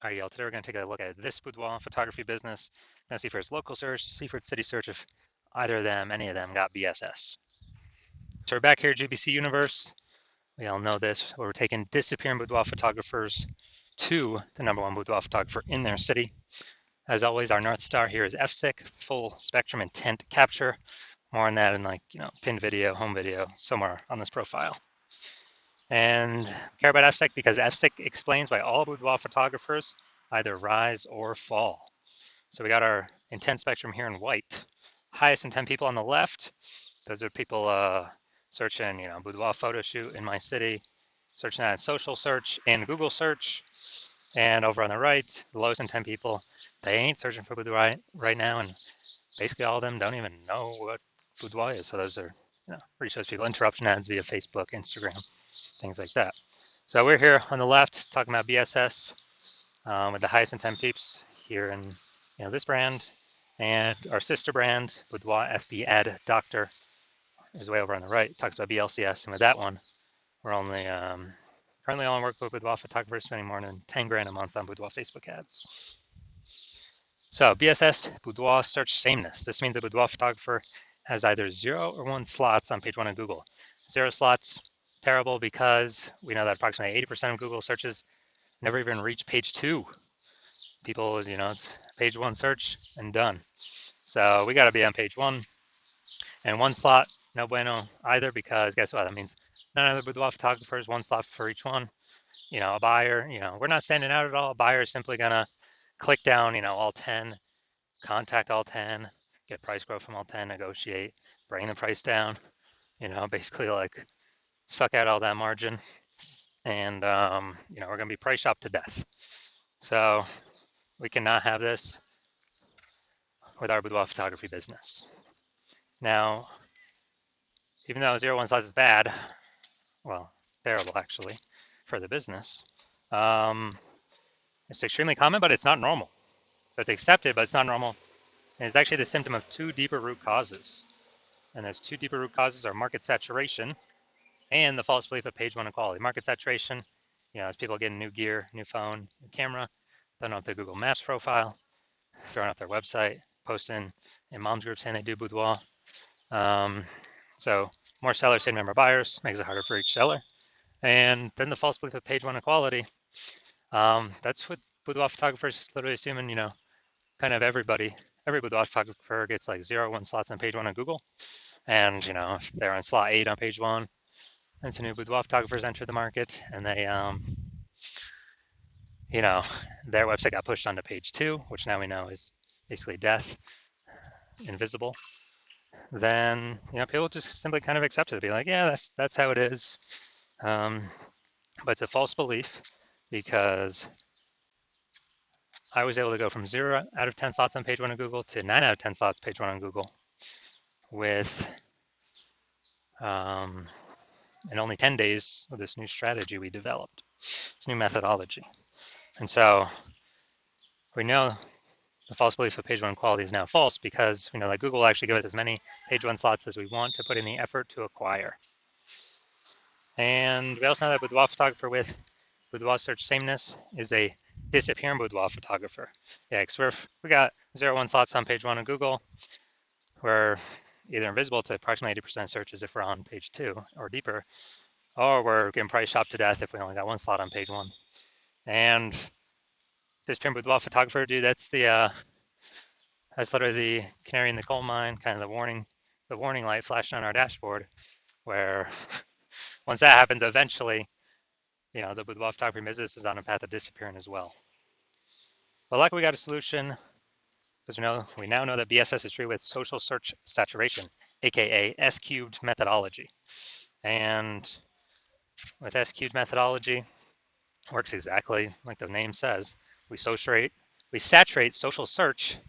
All right, y'all, today we're going to take a look at this boudoir photography business. Going to see for its local search, see for its city search if either of them, any of them got BSS. So we're back here at GBC Universe. We all know this, where we're taking disappearing boudoir photographers to the #1 boudoir photographer in their city. As always, our North Star here is FSIC, full spectrum intent capture. More on that in pinned video, home video, somewhere on this profile. And care about FSIC because FSIC explains why all boudoir photographers either rise or fall. So we got our intent spectrum here in white. Highest intent people on the left, those are people searching, boudoir photo shoot in my city, searching that in social search and Google search. And over on the right, the lowest intent people, they ain't searching for boudoir right now, and basically all of them don't even know what boudoir is. So those are, reach those people. Interruption ads via Facebook, Instagram, things like that. So we're here on the left talking about BSS with the highest intent peeps here in this brand, and our sister brand, Boudoir FB Ad Doctor, is way over on the right. It talks about BLCS, and with that one, we're only currently only work with boudoir photographers spending more than 10 grand a month on boudoir Facebook ads. So BSS, boudoir search sameness. This means a boudoir photographer has either 0 or 1 slots on page 1 of Google. 0 slots, terrible, because we know that approximately 80% of Google searches never even reach page 2. People, it's page 1 search and done. So we got to be on page 1. And 1 slot, no bueno either, because guess what? That means none of the boudoir photographers, 1 slot for each one. A buyer, we're not standing out at all. A buyer is simply going to click down, all 10, contact all 10, get price growth from all 10, negotiate, bring the price down, basically like suck out all that margin. And, we're going to be price shopped to death. So we cannot have this with our boudoir photography business. Now, even though 0 1 slots is bad, well, terrible actually for the business, it's extremely common, but it's not normal. So it's accepted, but it's not normal. And it's actually the symptom of 2 deeper root causes. And those 2 deeper root causes are market saturation and the false belief of page 1 equality. Market saturation, as people getting new gear, new phone, new camera, throwing up their Google Maps profile, throwing up their website, posting in mom's group saying they do boudoir. So more sellers say number of buyers, makes it harder for each seller. And then the false belief of page 1 equality. That's what boudoir photographers literally assuming, kind of every boudoir photographer gets like 0 1 slots on page 1 on Google. And, if they're on slot 8 on page 1, and some new boudoir photographers enter the market and they, their website got pushed onto page 2, which now we know is basically death, invisible. Then, people just simply kind of accept it. Be like, yeah, that's how it is. But it's a false belief because I was able to go from 0 out of 10 slots on page 1 of Google to 9 out of 10 slots page 1 on Google with in only 10 days with this new strategy we developed, this new methodology. And so we know the false belief of page 1 quality is now false because we know that Google will actually give us as many page 1 slots as we want to put in the effort to acquire. And we also know that boudoir photographer with boudoir search sameness is a disappearing boudoir photographer. Yeah, because we got 0 1 slots on page 1 of Google. We're either invisible to approximately 80% of searches if we're on page 2 or deeper, or we're getting price shopped to death if we only got 1 slot on page 1. And this boudoir photographer, dude, that's literally the canary in the coal mine, kind of the warning light flashing on our dashboard, where once that happens, eventually, the boudoir photography business is on a path of disappearing as well. But luckily, we got a solution because we now know that BSS is treated with social search saturation, aka S-cubed methodology. And with S-cubed methodology, it works exactly like the name says. We saturate social search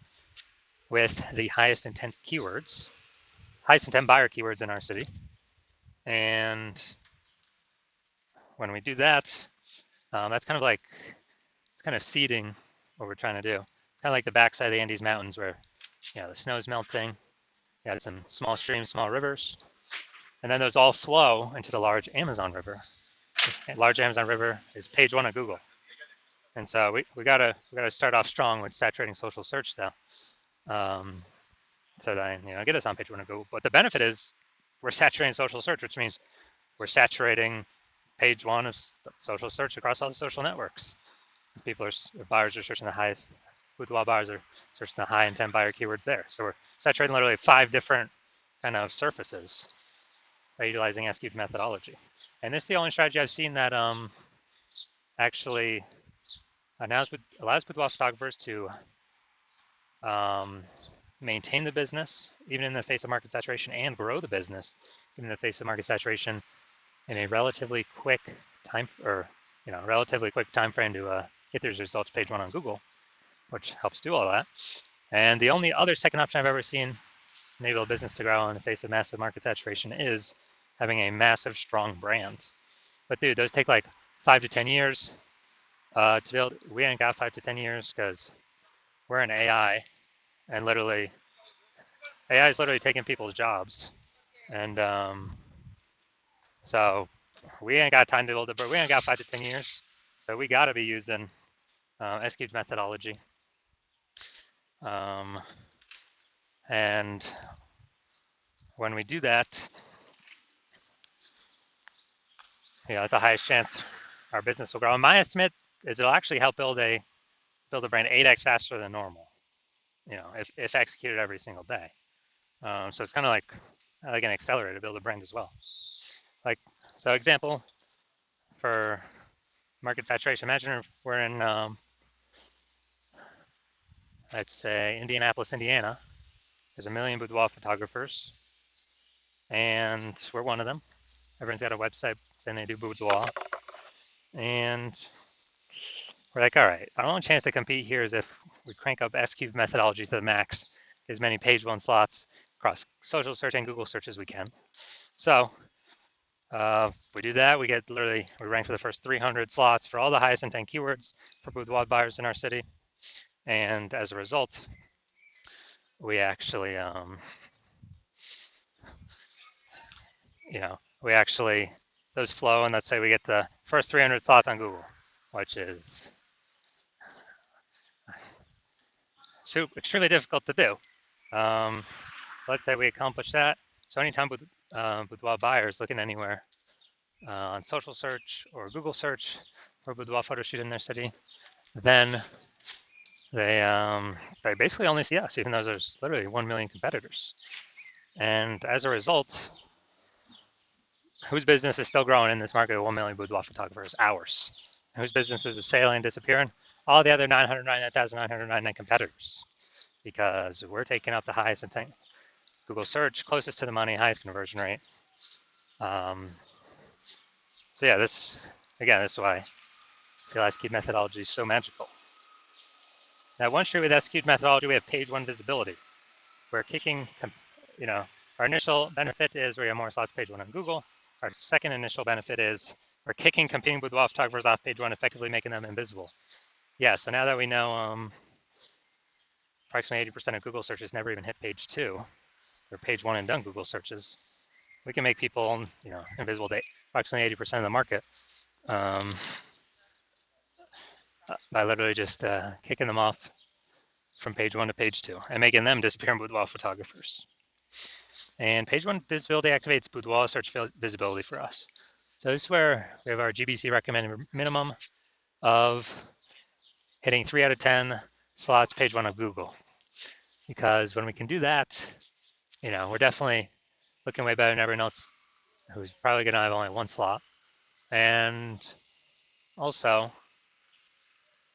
with the highest intent keywords, highest intent buyer keywords in our city. And when we do that, that's kind of seeding what we're trying to do. It's kind of like the backside of the Andes Mountains where, the snow's melting. You got some small streams, small rivers, and then those all flow into the large Amazon River. The large Amazon River is page 1 of Google. And so we gotta start off strong with saturating social search though, so that get us on page one of Google. But the benefit is we're saturating social search, which means we're saturating page one of social search across all the social networks. Buyers are searching the highest. Boudoir buyers are searching the high intent buyer keywords there. So we're saturating literally 5 different kind of surfaces by utilizing S-cubed methodology. And this is the only strategy I've seen that actually allows boudoir photographers to maintain the business even in the face of market saturation, and grow the business even in the face of market saturation in a relatively quick time frame to get these results page one on Google, which helps do all that. And the only other second option I've ever seen enable a business to grow in the face of massive market saturation is having a massive, strong brand. But dude, those take like 5 to 10 years to build. We ain't got 5 to 10 years because we're in AI, and AI is literally taking people's jobs. And so we ain't got time to build it, but we ain't got 5 to 10 years. So we got to be using S-cubed methodology. And when we do that, it's the highest chance our business will grow. And my estimate is it'll actually help build a brand 8x faster than normal, if executed every single day. So it's kind of like an accelerator to build a brand as well. So example for market saturation, imagine if we're in, let's say, Indianapolis, Indiana. There's 1 million boudoir photographers, and we're one of them. Everyone's got a website saying they do boudoir. And we're like, all right, our only chance to compete here is if we crank up S-cubed methodology to the max, get as many page one slots across social search and Google search as we can. So we do that, we rank for the first 300 slots for all the highest intent keywords for boudoir buyers in our city. And as a result, we actually, those flow, and let's say we get the first 300 slots on Google, which is extremely difficult to do. Let's say we accomplish that. So anytime boudoir buyers looking anywhere on social search or Google search for boudoir photo shoot in their city, then they basically only see us, even though there's literally 1 million competitors. And as a result, whose business is still growing in this market of 1 million boudoir photographers? Ours. And whose businesses is failing and disappearing? All the other 999,999 competitors, because we're taking up the highest intent Google search, closest to the money, highest conversion rate. So yeah, this is why I feel S-cubed methodology is so magical. Now, one street with S-cubed methodology, we have page one visibility. We're kicking, our initial benefit is we have more slots page one on Google. Our second initial benefit is we're kicking competing boudoir photographers off page one, effectively making them invisible. Yeah, so now that we know approximately 80% of Google searches never even hit page two, or page one and done Google searches, we can make people, invisible to approximately 80% of the market by literally just kicking them off from page one to page two and making them disappearing boudoir photographers. And page one visibility activates boudoir search visibility for us. So this is where we have our GBC recommended minimum of hitting 3 out of 10 slots page one of Google. Because when we can do that, we're definitely looking way better than everyone else who's probably going to have only 1 slot. And also,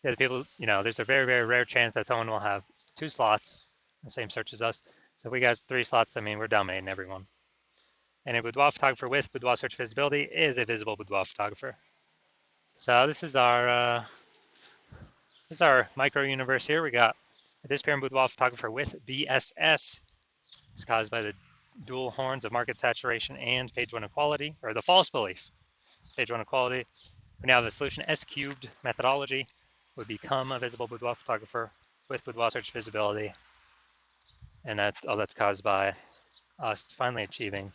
the people, there's a very, very rare chance that someone will have 2 slots, the same search as us. So if we got 3 slots, we're dominating everyone. And a boudoir photographer with boudoir search visibility is a visible boudoir photographer. So this is our micro universe here. We got a disappearing boudoir photographer with BSS. It's caused by the dual horns of market saturation and page one equality, or the false belief, page one equality. We now have the solution S-cubed methodology would become a visible boudoir photographer with boudoir search visibility. And that's caused by us finally achieving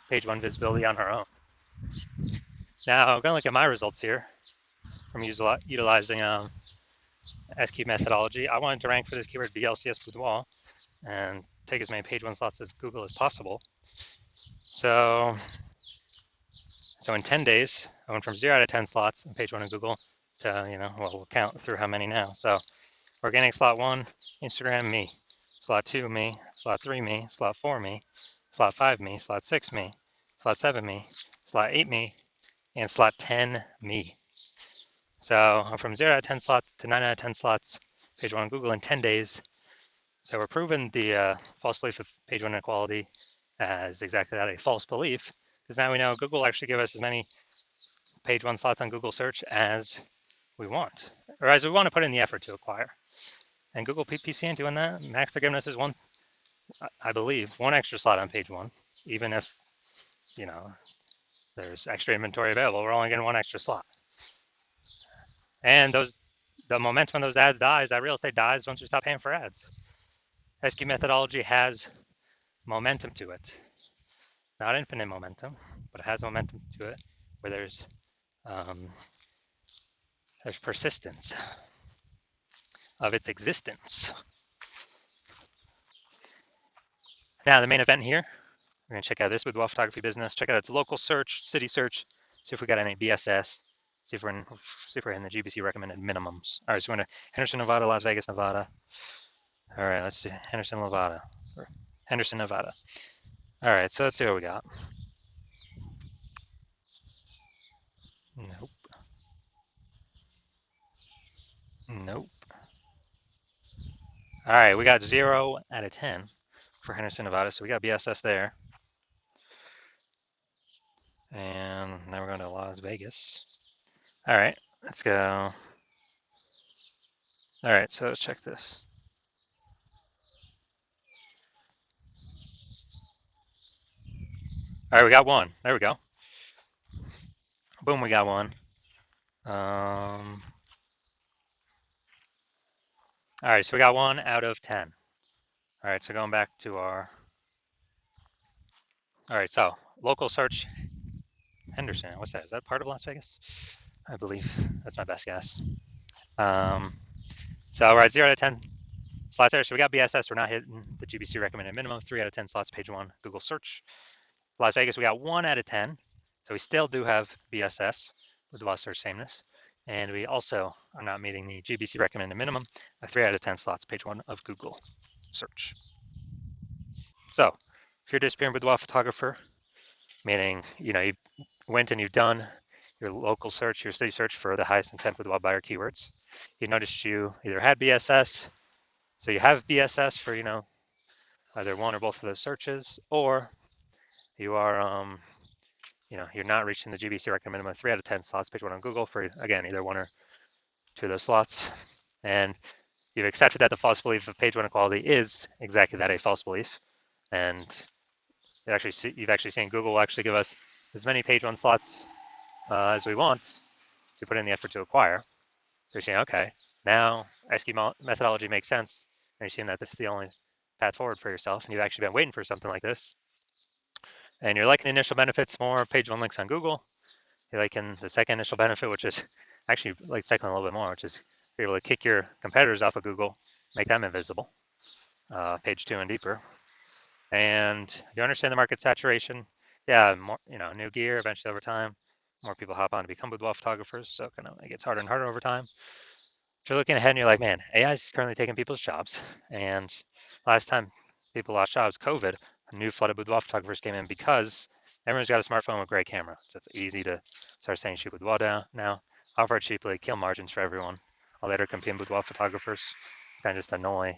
page one visibility on our own. Now, I'm going to look at my results here from utilizing SQ methodology. I wanted to rank for this keyword BLCS Boudoir and take as many page one slots as Google as possible. So in 10 days, I went from 0 out of 10 slots on page one of Google to, well, we'll count through how many now. So organic slot 1, Instagram, me. Slot 2, me. Slot 3, me. Slot 4, me. Slot 5, me. Slot 6, me. Slot 7, me. Slot 8, me. And slot 10, me. So I'm from 0 out of 10 slots to 9 out of 10 slots, page one on Google in 10 days. So we're proving the false belief of page one inequality as exactly that, a false belief, because now we know Google will actually give us as many page one slots on Google search as we want, or as we want to put in the effort to acquire. And Google PPC ain't doing that. Max, they're giving us is one, I believe, one extra slot on page one, even if, there's extra inventory available, we're only getting one extra slot. And the momentum of those ads dies, that real estate dies once we stop paying for ads. SQ methodology has momentum to it. Not infinite momentum, but it has momentum to it where there's persistence of its existence. Now the main event here, we're gonna check out this Boudoir photography business, check out its local search, city search, see if we got any BSS, see if we're in the GBC recommended minimums. All right, so we're going to Henderson, Nevada, Las Vegas, Nevada. All right, let's see, Henderson, Nevada. All right, so let's see what we got. Nope. All right, we got 0 out of 10 for Henderson, Nevada, so we got BSS there. And now we're going to Las Vegas. All right, let's go. All right, so let's check this. All right, we got one. There we go. Boom, we got one. All right, so we got 1 out of 10. All right, so going back to our. All right, so local search, Henderson. What's that? Is that part of Las Vegas? I believe that's my best guess. So we're at 0 out of 10 slots there. So we got BSS. We're not hitting the GBC recommended minimum. 3 out of 10 slots, page one, Google search. Las Vegas, we got 1 out of 10. So we still do have BSS with the search sameness. And we also are not meeting the GBC recommended minimum of 3 out of 10 slots, page one of Google search. So if you're a disappearing boudoir photographer, meaning, you went and you've done your local search, your city search for the highest intent boudoir buyer keywords, you noticed you either had BSS, so you have BSS for, either one or both of those searches, or you are, you're not reaching the GBC recommended minimum of 3 out of 10 slots, page one on Google for, again, either 1 or 2 of those slots. And you've accepted that the false belief of page one equality is exactly that, a false belief. And you've actually seen Google will actually give us as many page one slots as we want to put in the effort to acquire. So you're saying, okay, now SQ methodology makes sense. And you're seeing that this is the only path forward for yourself. And you've actually been waiting for something like this. And you're liking the initial benefits more, page one links on Google. You're liking the second initial benefit, which is actually like second a little bit more, which is you're able to kick your competitors off of Google, make them invisible, page 2 and deeper. And you understand the market saturation. Yeah, more, new gear eventually over time. More people hop on to become boudoir photographers, so kind of it gets harder and harder over time. If you're looking ahead and you're like, man, AI is currently taking people's jobs. And last time people lost jobs, COVID, a new flood of boudoir photographers came in because everyone's got a smartphone with a great camera. So it's easy to start saying shoot boudoir down now, offer it cheaply, kill margins for everyone. All later competing boudoir photographers kind of just annoy,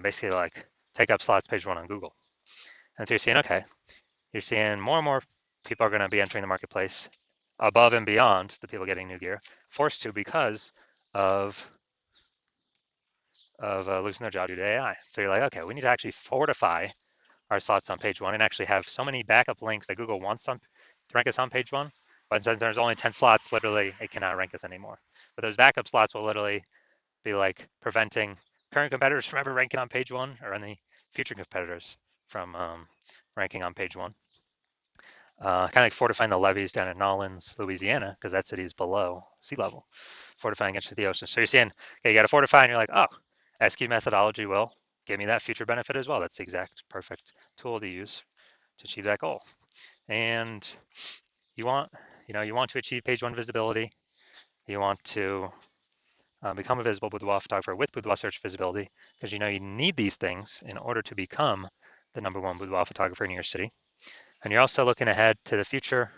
basically like take up slots page one on Google. And so you're seeing, okay, you're seeing more and more people are going to be entering the marketplace above and beyond the people getting new gear, forced to because of losing their job due to AI. So you're like, okay, we need to actually fortify our slots on page one and actually have so many backup links that Google wants to rank us on page one. But since there's only 10 slots, literally, it cannot rank us anymore. But those backup slots will literally be like preventing current competitors from ever ranking on page one or any future competitors from ranking on page one. Kind of like fortifying the levees down in Nolens, Louisiana, because that city is below sea level, fortifying into the ocean. So you're saying, okay, you got to fortify, and you're like, oh, SQ methodology will give me that future benefit as well. That's the exact perfect tool to use to achieve that goal. And you want, you want to achieve page one visibility. You want to become a visible boudoir photographer with boudoir search visibility, because you need these things in order to become the #1 boudoir photographer in your city. And you're also looking ahead to the future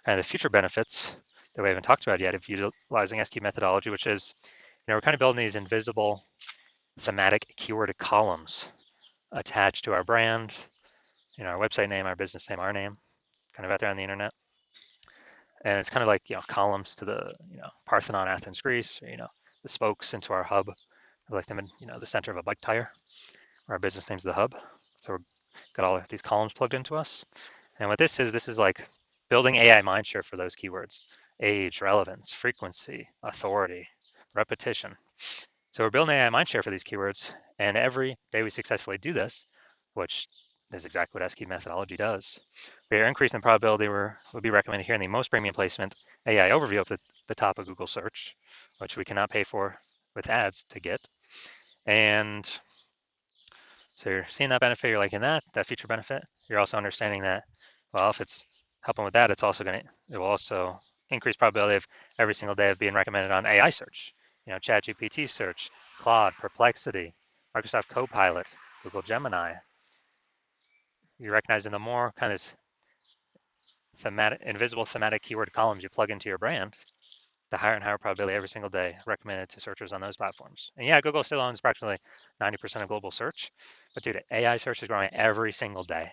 and the future benefits that we haven't talked about yet of utilizing SQ methodology, which is, we're kind of building these invisible thematic keyword columns attached to our brand, our website name, our business name, our name, kind of out there on the internet. And it's kind of like, columns to the, Parthenon, Athens, Greece, or, the spokes into our hub, like them in, the center of a bike tire, where our business name's the hub. So we've got all of these columns plugged into us. And what this is like building AI mindshare for those keywords: age, relevance, frequency, authority, repetition. So we're building AI mindshare for these keywords, and every day we successfully do this, which is exactly what SQ methodology does, we are increasing the probability we'll be recommended here in the most premium placement AI overview at the top of Google search, which we cannot pay for with ads to get. And so you're seeing that benefit, you're liking that feature benefit. You're also understanding that, well, if it's helping with that, it will also increase probability of every single day of being recommended on AI search, ChatGPT search, Claude, Perplexity, Microsoft Copilot, Google Gemini. You're recognizing the more kind of invisible thematic keyword columns you plug into your brand, the higher and higher probability every single day recommended to searchers on those platforms. And yeah, Google still owns approximately 90% of global search, but dude, AI search is growing every single day,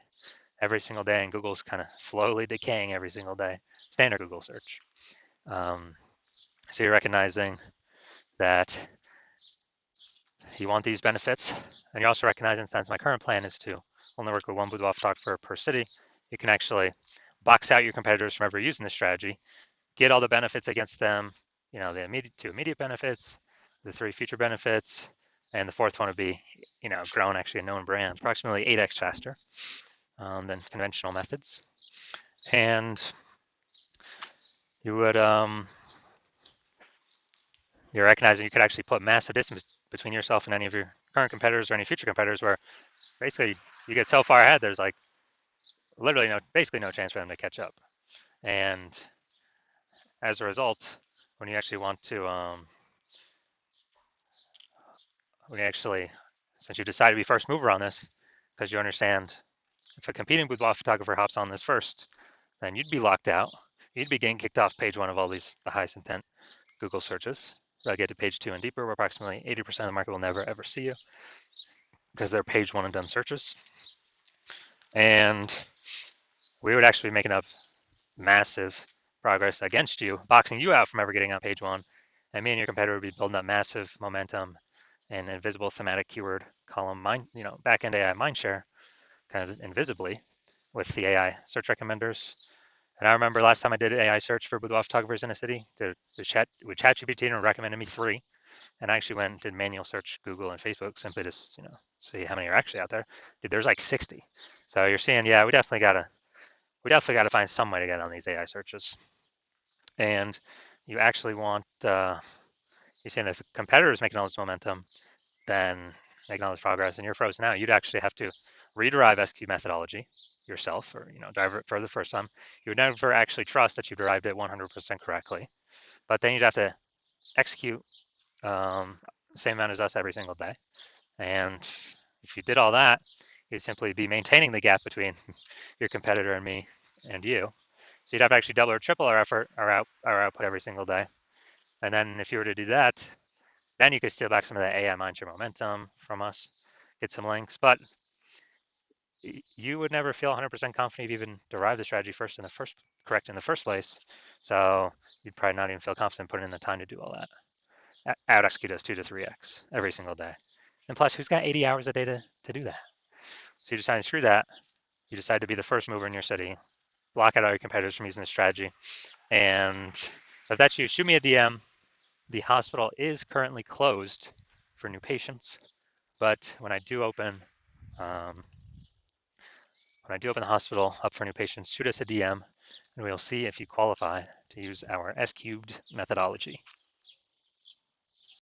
and Google's kind of slowly decaying every single day, standard Google search. So you're recognizing that you want these benefits, and you're also recognizing, since my current plan is to only work with one boudoir photographer per city, you can actually box out your competitors from ever using this strategy, get all the benefits against them, the immediate benefits, the 3 future benefits, and the 4th one would be, growing actually a known brand approximately 8x faster than conventional methods. And you would, you're recognizing you could actually put massive distance between yourself and any of your current competitors or any future competitors, where basically you get so far ahead, there's like literally basically no chance for them to catch up. And as a result, when you actually want to, since you decide to be first mover on this, because you understand if a competing boudoir photographer hops on this first, then you'd be locked out. You'd be getting kicked off page 1 of all the highest intent Google searches. They'll get to page 2 and deeper, where approximately 80% of the market will never ever see you because they're page 1 and done searches. And we would actually be making up massive progress against you, boxing you out from ever getting on page 1. And me and your competitor would be building up massive momentum and invisible thematic keyword column backend AI mindshare, kind of invisibly, with the AI search recommenders. And I remember last time I did AI search for boudoir photographers in a city, with ChatGPT, and recommended me 3. And I actually went and did manual search Google and Facebook simply to see how many are actually out there. Dude, there's like 60. So you're seeing, yeah, we definitely gotta find some way to get on these AI searches. And you actually want, you're saying if a competitor is making all this momentum, then making all this progress, and you're frozen out, you'd actually have to rederive SQ methodology yourself, or derive it for the first time. You would never actually trust that you derived it 100% correctly, but then you'd have to execute same amount as us every single day. And if you did all that, you'd simply be maintaining the gap between your competitor and me and you. So you'd have to actually double or triple our effort, our output every single day. And then if you were to do that, then you could steal back some of that AI mindshare momentum from us, get some links, but you would never feel 100% confident you've even derived the strategy correct in the first place. So you'd probably not even feel confident putting in the time to do all that. Out execute us 2 to 3x every single day. And plus, who's got 80 hours a day to do that? So you decide to screw that. You decide to be the first mover in your city, block out all your competitors from using this strategy. And if that's you, shoot me a DM. The hospital is currently closed for new patients, but when I do open the hospital up for new patients, shoot us a DM. and we'll see if you qualify to use our S cubed methodology.